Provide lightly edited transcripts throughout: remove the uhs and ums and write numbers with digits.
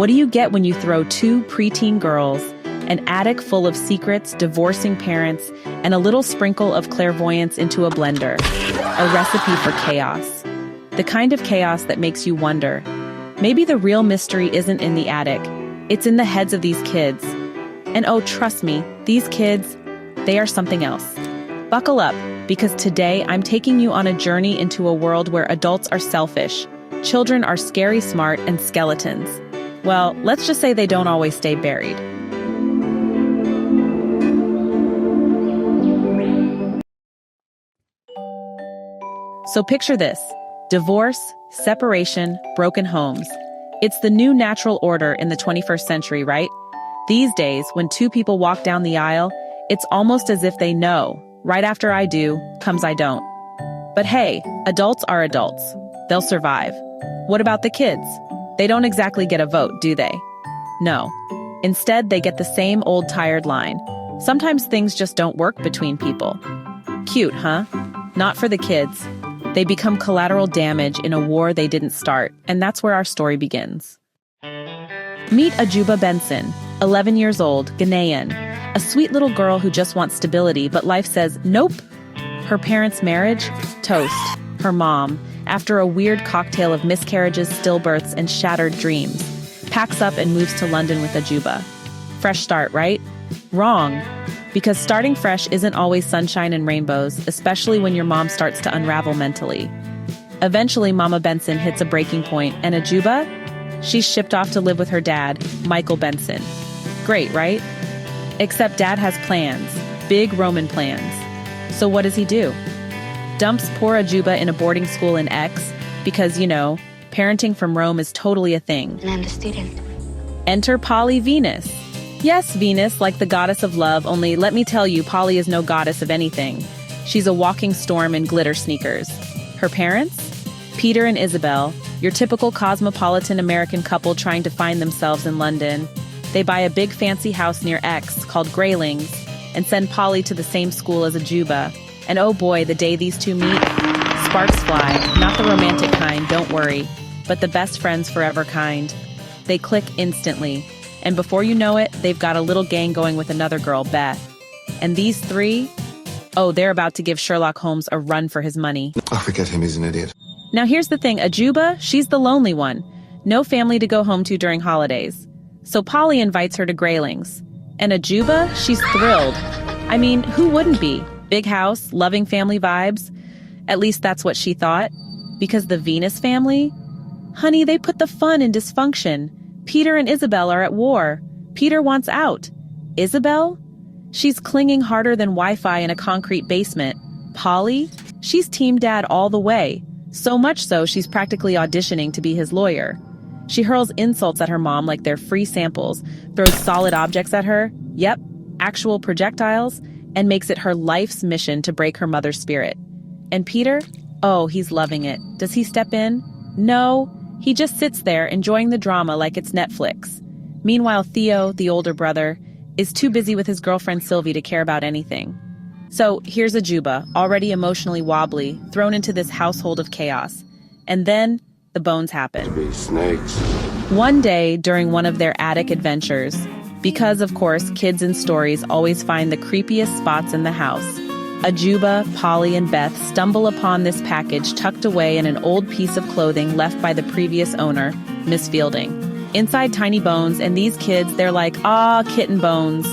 What do you get when you throw two preteen girls, an attic full of secrets, divorcing parents, and a little sprinkle of clairvoyance into a blender? A recipe for chaos. The kind of chaos that makes you wonder, maybe the real mystery isn't in the attic, it's in the heads of these kids. And oh, trust me, these kids, they are something else. Buckle up, because today I'm taking you on a journey into a world where adults are selfish, children are scary smart, and skeletons, well, let's just say they don't always stay buried. So picture this: divorce, separation, broken homes. It's the new natural order in the 21st century, right? These days, when two people walk down the aisle, it's almost as if they know, right after I do, comes I don't. But hey, adults are adults. They'll survive. What about the kids? They don't exactly get a vote, do they? No. Instead, they get the same old tired line. Sometimes things just don't work between people. Cute, huh? Not for the kids. They become collateral damage in a war they didn't start, and that's where our story begins. Meet Ajuba Benson, 11 years old, Ghanaian, a sweet little girl who just wants stability, but life says nope. Her parents' marriage? Toast. Her mom, after a weird cocktail of miscarriages, stillbirths, and shattered dreams, packs up and moves to London with Ajuba. Fresh start, right? Wrong. Because starting fresh isn't always sunshine and rainbows, especially when your mom starts to unravel mentally. Eventually, Mama Benson hits a breaking point, and Ajuba? She's shipped off to live with her dad, Michael Benson. Great, right? Except Dad has plans, big Roman plans. So what does he do? Dumps poor Ajuba in a boarding school in X, because, parenting from Rome is totally a thing. And I'm the student. Enter Polly Venus. Yes, Venus, like the goddess of love, only let me tell you, Polly is no goddess of anything. She's a walking storm in glitter sneakers. Her parents? Peter and Isabel, your typical cosmopolitan American couple trying to find themselves in London. They buy a big fancy house near X called Graylings and send Polly to the same school as Ajuba. And oh boy, the day these two meet, sparks fly. Not the romantic kind, don't worry, but the best friends forever kind. They click instantly. And before you know it, they've got a little gang going with another girl, Beth. And these three? Oh, they're about to give Sherlock Holmes a run for his money. Oh, forget him, he's an idiot. Now here's the thing, Ajuba, she's the lonely one. No family to go home to during holidays. So Polly invites her to Graylings. And Ajuba, she's thrilled. I mean, who wouldn't be? Big house, loving family vibes. At least that's what she thought. Because the Venus family? Honey, they put the fun in dysfunction. Peter and Isabel are at war. Peter wants out. Isabel? She's clinging harder than Wi-Fi in a concrete basement. Polly? She's team dad all the way. So much so, she's practically auditioning to be his lawyer. She hurls insults at her mom like they're free samples, throws solid objects at her, yep, actual projectiles, and makes it her life's mission to break her mother's spirit. And Peter? Oh, he's loving it. Does he step in? No. He just sits there enjoying the drama like it's Netflix. Meanwhile, Theo, the older brother, is too busy with his girlfriend Sylvie to care about anything. So here's Ajuba, already emotionally wobbly, thrown into this household of chaos. And then the bones happen. Be snakes. One day during one of their attic adventures, because of course kids in stories always find the creepiest spots in the house, Ajuba, Polly, and Beth stumble upon this package tucked away in an old piece of clothing left by the previous owner, Miss Fielding. Inside tiny bones, and these kids, they're like, ah, kitten bones.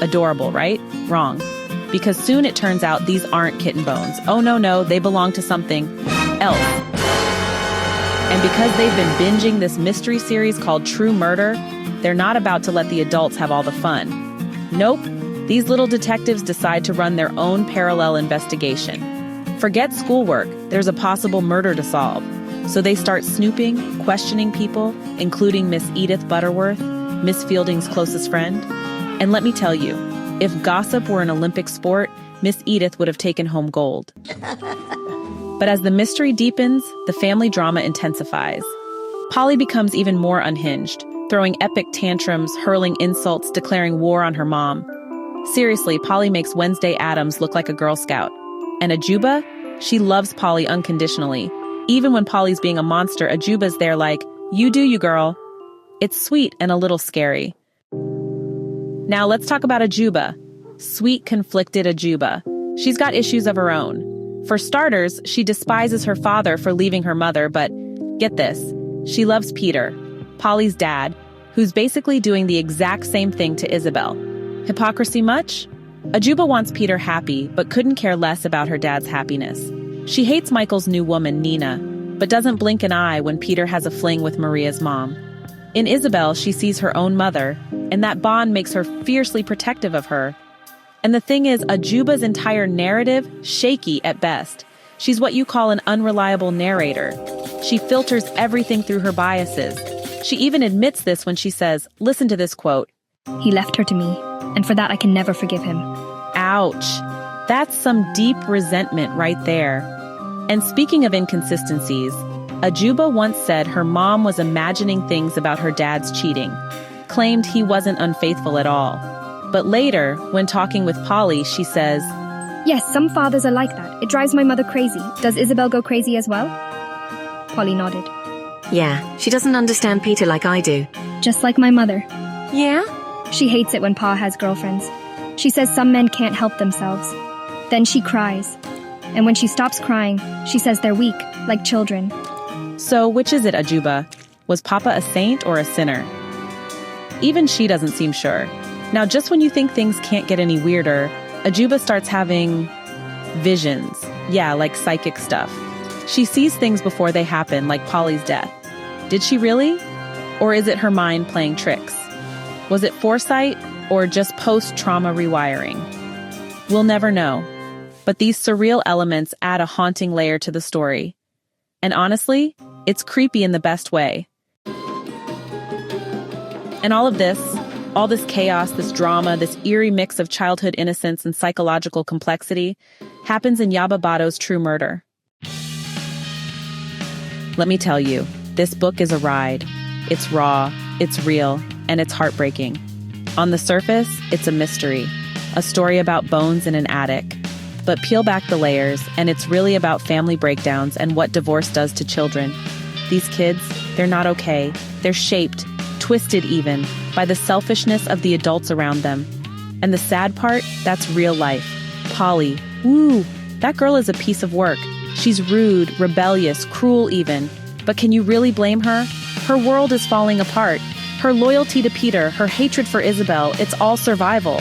Adorable, right? Wrong. Because soon it turns out these aren't kitten bones. Oh no, they belong to something else. And because they've been binging this mystery series called True Murder, they're not about to let the adults have all the fun. Nope. These little detectives decide to run their own parallel investigation. Forget schoolwork, there's a possible murder to solve. So they start snooping, questioning people, including Miss Edith Butterworth, Miss Fielding's closest friend. And let me tell you, if gossip were an Olympic sport, Miss Edith would have taken home gold. But as the mystery deepens, the family drama intensifies. Polly becomes even more unhinged, throwing epic tantrums, hurling insults, declaring war on her mom. Seriously, Polly makes Wednesday Addams look like a Girl Scout. And Ajuba? She loves Polly unconditionally. Even when Polly's being a monster, Ajuba's there like, you do you, girl. It's sweet and a little scary. Now let's talk about Ajuba. Sweet, conflicted Ajuba. She's got issues of her own. For starters, she despises her father for leaving her mother, but get this, she loves Peter, Polly's dad, who's basically doing the exact same thing to Isabel. Hypocrisy much? Ajuba wants Peter happy, but couldn't care less about her dad's happiness. She hates Michael's new woman, Nina, but doesn't blink an eye when Peter has a fling with Maria's mom. In Isabel, she sees her own mother, and that bond makes her fiercely protective of her. And the thing is, Ajuba's entire narrative, shaky at best. She's what you call an unreliable narrator. She filters everything through her biases. She even admits this when she says, listen to this quote, "He left her to me, and for that I can never forgive him." Ouch. That's some deep resentment right there. And speaking of inconsistencies, Ajuba once said her mom was imagining things about her dad's cheating, claimed he wasn't unfaithful at all. But later, when talking with Polly, she says, "Yes, some fathers are like that. It drives my mother crazy. Does Isabel go crazy as well?" Polly nodded. Yeah, she doesn't understand Peter like I do. "Just like my mother. Yeah? She hates it when Pa has girlfriends. She says some men can't help themselves. Then she cries. And when she stops crying, she says they're weak, like children." So which is it, Ajuba? Was Papa a saint or a sinner? Even she doesn't seem sure. Now, just when you think things can't get any weirder, Ajuba starts having visions. Yeah, like psychic stuff. She sees things before they happen, like Polly's death. Did she really? Or is it her mind playing tricks? Was it foresight or just post-trauma rewiring? We'll never know. But these surreal elements add a haunting layer to the story. And honestly, it's creepy in the best way. And all this chaos, this drama, this eerie mix of childhood innocence and psychological complexity happens in Yaba Badoe's True Murder. Let me tell you, this book is a ride. It's raw, it's real, and it's heartbreaking. On the surface, it's a mystery, a story about bones in an attic. But peel back the layers, and it's really about family breakdowns and what divorce does to children. These kids, they're not okay. They're shaped, twisted even, by the selfishness of the adults around them. And the sad part, that's real life. Polly, woo, that girl is a piece of work. She's rude, rebellious, cruel even. But can you really blame her? Her world is falling apart. Her loyalty to Peter, her hatred for Isabel, it's all survival.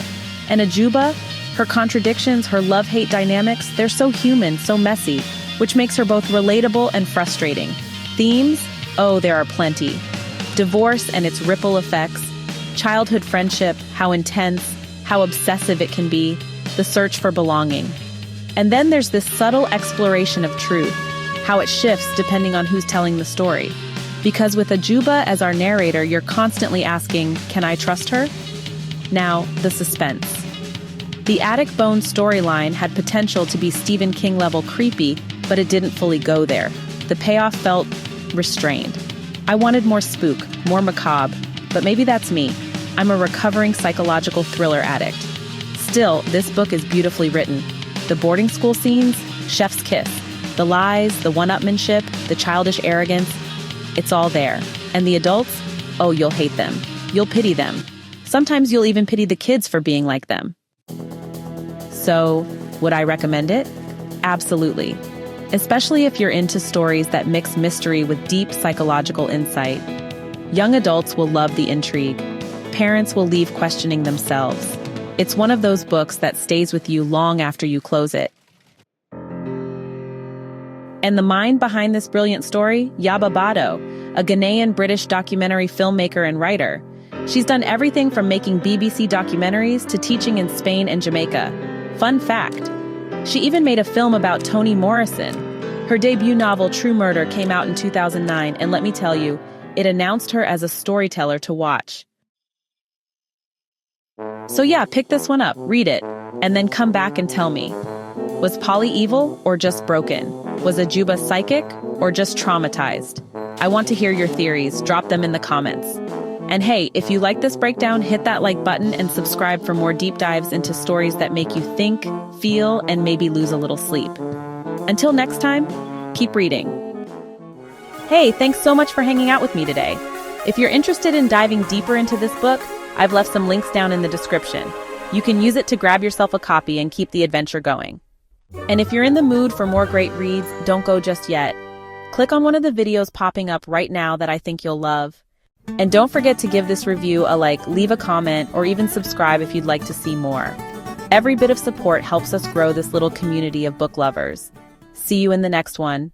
And Ajuba, her contradictions, her love-hate dynamics, they're so human, so messy, which makes her both relatable and frustrating. Themes? Oh, there are plenty. Divorce and its ripple effects, childhood friendship, how intense, how obsessive it can be, the search for belonging. And then there's this subtle exploration of truth, how it shifts depending on who's telling the story. Because with Ajuba as our narrator, you're constantly asking, can I trust her? Now, the suspense. The Attic Bones storyline had potential to be Stephen King-level creepy, but it didn't fully go there. The payoff felt restrained. I wanted more spook, more macabre, but maybe that's me. I'm a recovering psychological thriller addict. Still, this book is beautifully written. The boarding school scenes, chef's kiss. The lies, the one-upmanship, the childish arrogance, it's all there. And the adults? Oh, you'll hate them. You'll pity them. Sometimes you'll even pity the kids for being like them. So, would I recommend it? Absolutely. Especially if you're into stories that mix mystery with deep psychological insight. Young adults will love the intrigue. Parents will leave questioning themselves. It's one of those books that stays with you long after you close it. And the mind behind this brilliant story, Yaba Badoe, a Ghanaian-British documentary filmmaker and writer. She's done everything from making BBC documentaries to teaching in Spain and Jamaica. Fun fact, she even made a film about Toni Morrison. Her debut novel, True Murder, came out in 2009, and let me tell you, it announced her as a storyteller to watch. So yeah, pick this one up, read it, and then come back and tell me. Was Polly evil or just broken? Was Ajuba psychic or just traumatized? I want to hear your theories, drop them in the comments. And hey, if you like this breakdown, hit that like button and subscribe for more deep dives into stories that make you think, feel, and maybe lose a little sleep. Until next time, keep reading. Hey, thanks so much for hanging out with me today. If you're interested in diving deeper into this book, I've left some links down in the description. You can use it to grab yourself a copy and keep the adventure going. And if you're in the mood for more great reads, don't go just yet. Click on one of the videos popping up right now that I think you'll love. And don't forget to give this review a like, leave a comment, or even subscribe if you'd like to see more. Every bit of support helps us grow this little community of book lovers. See you in the next one.